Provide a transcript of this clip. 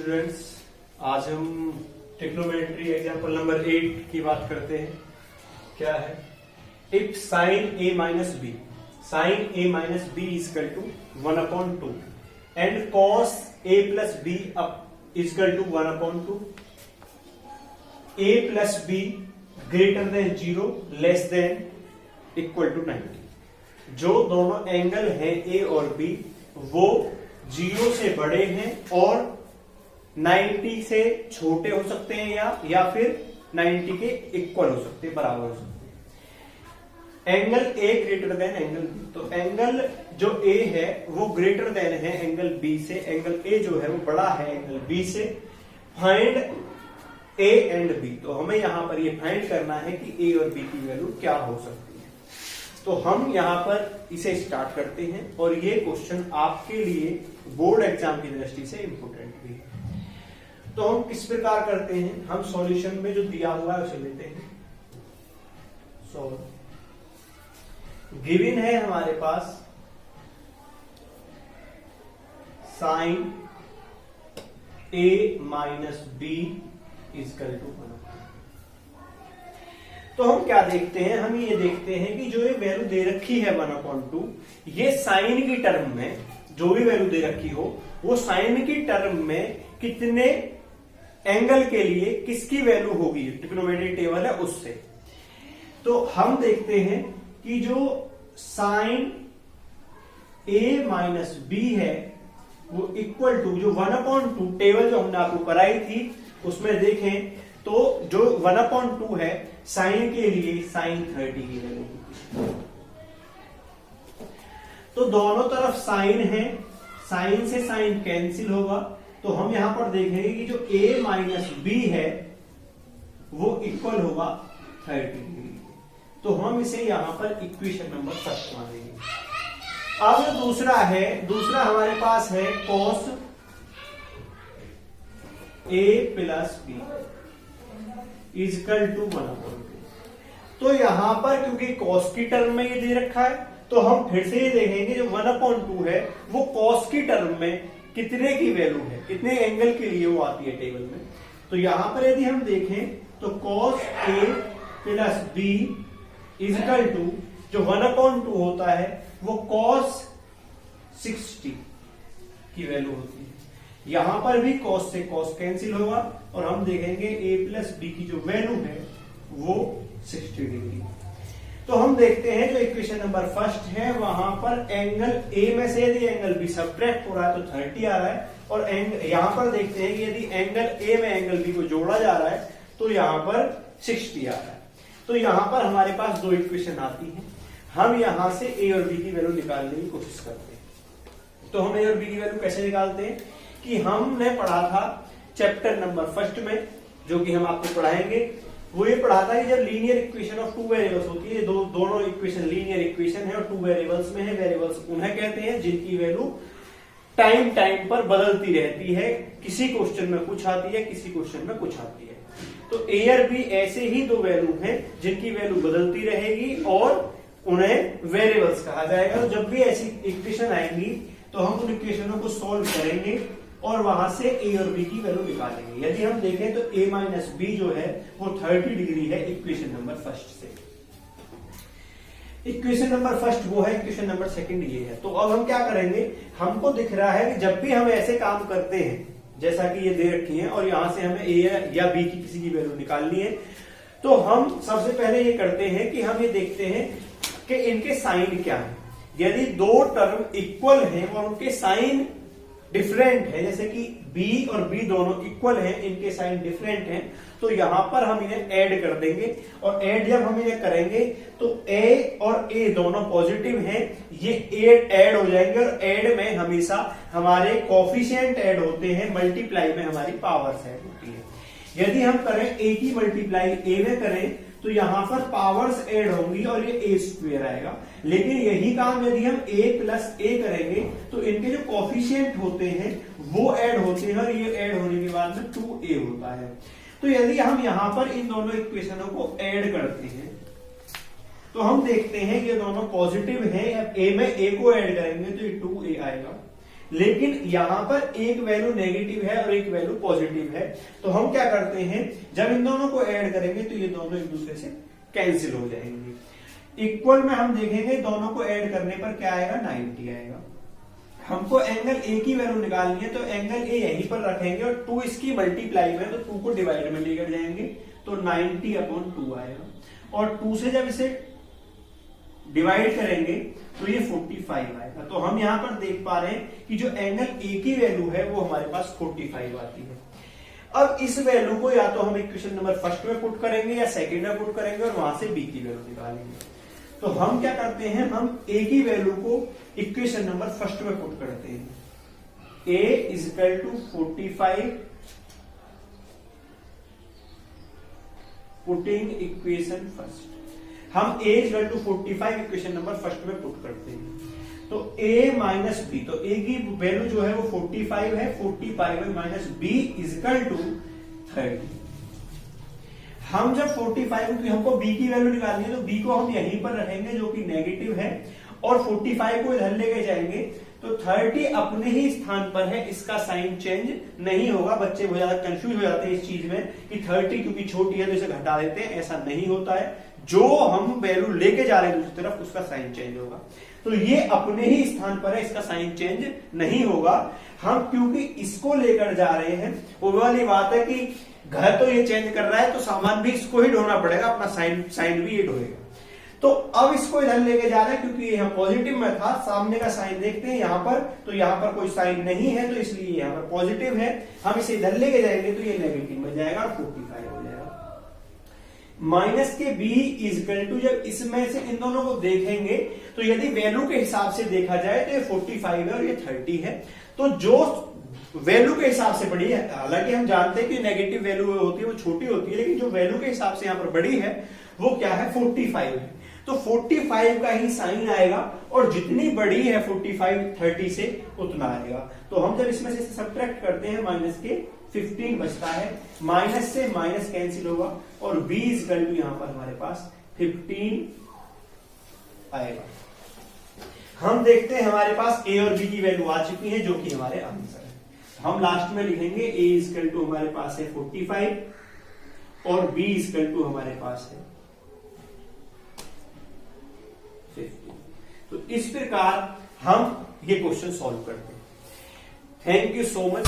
Students, आज हम trigonometry example number 8 की बात करते हैं। क्या है? If sine A minus B is equal to 1/2 and cos A plus B is equal to 1/2, A plus B greater than 0 less than equal to 90। जो दोनों एंगल हैं ए और बी वो 0 से बड़े हैं और 90 से छोटे हो सकते हैं या फिर 90 के इक्वल हो सकते हैं, बराबर हो सकते हैं। Angle A greater than angle B, तो एंगल जो ए है वो ग्रेटर देन है एंगल बी से, एंगल ए जो है वो बड़ा है एंगल बी से। फाइंड ए एंड बी, तो हमें यहां पर ये फाइंड करना है कि ए और बी की वैल्यू क्या हो सकती है। तो हम यहां पर इसे स्टार्ट करते हैं और ये क्वेश्चन आपके लिए बोर्ड एग्जाम की दृष्टि से इंपोर्टेंट भी है। तो हम किस प्रकार करते हैं, हम सॉल्यूशन में जो दिया हुआ है उसे लेते हैं। गिवन है हमारे पास sine A minus B equal to 1। तो हम क्या देखते हैं, हम ये देखते हैं कि जो ये वैल्यू दे रखी है 1/2, ये साइन की टर्म में जो भी वैल्यू दे रखी हो वो साइन की टर्म में कितने एंगल के लिए किसकी वैल्यू होगी, ट्रिग्नोमेट्री टेबल है उससे। तो हम देखते हैं कि जो साइन ए माइनस बी है वो इक्वल टू जो 1/2 टेबल जो हमने आपको कराई थी उसमें देखें तो जो 1/2 है साइन के लिए साइन 30 की वैल्यू। तो दोनों तरफ साइन है, साइन से साइन कैंसिल होगा, तो हम यहां पर देखेंगे कि जो a माइनस बी है वो इक्वल होगा 30 डिग्री। तो हम इसे यहां पर इक्वेशन नंबर 1 मानेंगे। अब जो दूसरा हमारे पास है cos a plus B equal to 1/2। तो यहां पर क्योंकि cos की टर्म में ये दे रखा है तो हम फिर से ये देखेंगे जो 1/2 है वो cos की टर्म में कितने की वैल्यू है, कितने एंगल के लिए वो आती है टेबल में। तो यहां पर यदि हम देखें तो cos a plus B equal to जो 1/2 होता है वो cos 60 की वैल्यू होती है। यहां पर भी cos से cos कैंसिल होगा और हम देखेंगे a प्लस बी की जो वैल्यू है वो 60 डिग्री। तो हम देखते हैं जो इक्वेशन नंबर 1 है वहां पर एंगल ए में से यदि एंगल बी सब्ट्रैक्ट हो रहा है तो 30 आ रहा है, और यहां पर देखते हैं कि यदि एंगल ए में एंगल बी को जोड़ा जा रहा है तो यहां पर 60 आ रहा है। तो यहां पर हमारे पास दो इक्वेशन आती है, हम यहां से ए और बी की वैल्यू निकालने की कोशिश करते हैं। तो हम ए और बी की वैल्यू कैसे निकालते हैं कि हमने पढ़ा था चैप्टर नंबर 1 में, जो कि हम आपको पढ़ाएंगे, वो ये पढ़ा था कि जब लीनियर इक्वेशन ऑफ 2 वेरिएबल्स होती है, दोनों इक्वेशन लीनियर इक्वेशन है और 2 वेरिएबल्स में है। वेरिएबल्स उन्हें कहते हैं जिनकी वैल्यू टाइम पर बदलती रहती है, किसी क्वेश्चन में कुछ आती है, किसी क्वेश्चन में कुछ आती है। तो ए और बी ऐसे ही दो वैल्यू हैं जिनकी वैल्यू बदलती रहेगी और उन्हें वेरिएबल्स कहा जाएगा। तो जब भी ऐसी इक्वेशन आएंगी तो हम उन इक्वेशनों को सॉल्व करेंगे और वहां से ए और बी की वैल्यू निकालेंगे। यदि हम देखें तो a माइनस बी जो है वो 30 डिग्री है इक्वेशन नंबर 1 से। इक्वेशन नंबर 1 वो है, इक्वेशन नंबर 2 ये है। तो अब हम क्या करेंगे, हमको दिख रहा है कि जब भी हम ऐसे काम करते हैं जैसा कि ये दे रखी है और यहां से हमें ए या बी की किसी की वैल्यू निकालनी है, तो हम सबसे पहले ये करते हैं कि हम ये देखते हैं कि इनके साइन क्या है। यदि दो टर्म इक्वल हैं और उनके साइन डिफरेंट है, जैसे कि b और b दोनों इक्वल हैं, इनके साइन डिफरेंट हैं, तो यहां पर हम इन्हें ऐड कर देंगे। और ऐड जब हम इन्हें करेंगे तो a और a दोनों पॉजिटिव हैं, ये ऐड हो जाएंगे और ऐड में हमेशा हमारे कोफिशिएंट ऐड होते हैं, मल्टीप्लाई में हमारी पावर्स ऐड होती है। यदि हम करें a की मल्टीप्लाई a में करें तो यहां पर पावर्स ऐड होंगी और ये a स्क्वायर आएगा। लेकिन यही काम यदि हम a प्लस a करेंगे तो इनके जो कोफिशिएंट होते हैं वो ऐड होते हैं और ये ऐड होने के बाद में 2a होता है। तो यदि हम यहां पर इन दोनों इक्वेशनों को ऐड करते हैं तो हम देखते हैं ये दोनों पॉजिटिव हैं। a में a को ऐड करेंगे तो ये 2a आएगा, लेकिन यहां पर एक वैल्यू नेगेटिव है और एक वैल्यू पॉजिटिव है। तो हम क्या करते हैं, जब इन दोनों को ऐड करेंगे तो ये दोनों एक दूसरे से कैंसिल हो जाएंगे। इक्वल में हम देखेंगे दोनों को ऐड करने पर क्या आएगा, 90 आएगा। हमको एंगल ए की वैल्यू निकालनी है, तो एंगल ए यहीं पर रखेंगे और 2 इसकी मल्टीप्लाई में, तो 2 को डिवाइड में लेकर जाएंगे तो 90/2 आएगा। और 2 से जब इसे डिवाइड करेंगे तो ये 45 आएगा। तो हम यहां पर देख पा रहे हैं कि जो एंगल ए की वैल्यू है वो हमारे पास 45 आती है। अब इस वैल्यू को या तो हम इक्वेशन नंबर फर्स्ट में पुट करेंगे या सेकंड में पुट करेंगे और वहां से बी की वैल्यू निकालेंगे। तो हम क्या करते हैं, हम ए की वैल्यू को इक्वेशन नंबर फर्स्ट में पुट करते हैं। a = 45 putting equation first. हम a = 45 इक्वेशन नंबर फर्स्ट में पुट करते हैं। तो a माइनस बी, तो a की वैल्यू जो है वो 45 है, 45 माइनस b = 30। हम जब 45, क्योंकि हमको b की वैल्यू निकालनी है तो b को हम यहीं पर रखेंगे जो कि नेगेटिव है, और 45 को इधर लेके जाएंगे तो 30 अपने ही स्थान पर है, इसका साइन चेंज नहीं होगा। बच्चे बहुत ज्यादा कंफ्यूज हो जाते हैं इस चीज में कि 30 क्योंकि छोटी है तो इसे घटा देते हैं, ऐसा नहीं होता है। जो हम वैल्यू लेके जा रहे हैं दूसरी तरफ उसका साइन चेंज होगा। तो ये अपने ही स्थान पर है, इसका साइन चेंज नहीं होगा। हम क्योंकि इसको लेकर जा रहे हैं, वो वाली बात है कि घर तो ये चेंज कर रहा है तो सामान भी इसको ही ढोना पड़ेगा, अपना साइन भी ये ढोएगा। तो अब इसको इधर लेके जा रहे हैं क्योंकि यहाँ पॉजिटिव में था, सामने का साइन देखते हैं यहाँ पर, तो यहाँ पर कोई साइन नहीं है तो इसलिए यहाँ पर पॉजिटिव है। हम इसे इधर लेके जाएंगे तो ये नेगेटिव में जाएगा और 45 हो जाएगा। माइनस के b = जब इसमें से इन दोनों को देखेंगे तो यदि वैल्यू के हिसाब से देखा जाए तो ये 45 है और ये 30 है। तो जो वैल्यू के हिसाब से बड़ी है, हालांकि हम जानते हैं कि नेगेटिव वैल्यू होती है वो छोटी होती है, लेकिन जो वैल्यू के हिसाब से यहाँ पर बड़ी है वो क्या है, 45 है। तो 45 का ही साइन आएगा और जितनी बड़ी है 45 30 से उतना आएगा। तो हम जब इसमें से सब्ट्रैक्ट करते हैं माइनस के 15 बचता है, माइनस से माइनस कैंसिल होगा और b = यहां पर हमारे पास 15 आएगा। हम देखते हैं हमारे पास a और b की वैल्यू आ चुकी है जो कि हमारे आंसर है। हम लास्ट में लिखेंगे a = हमारे पास है 45 और b = हमारे पास है 50। तो इस प्रकार हम ये क्वेश्चन सॉल्व करते हैं। Thank you so much.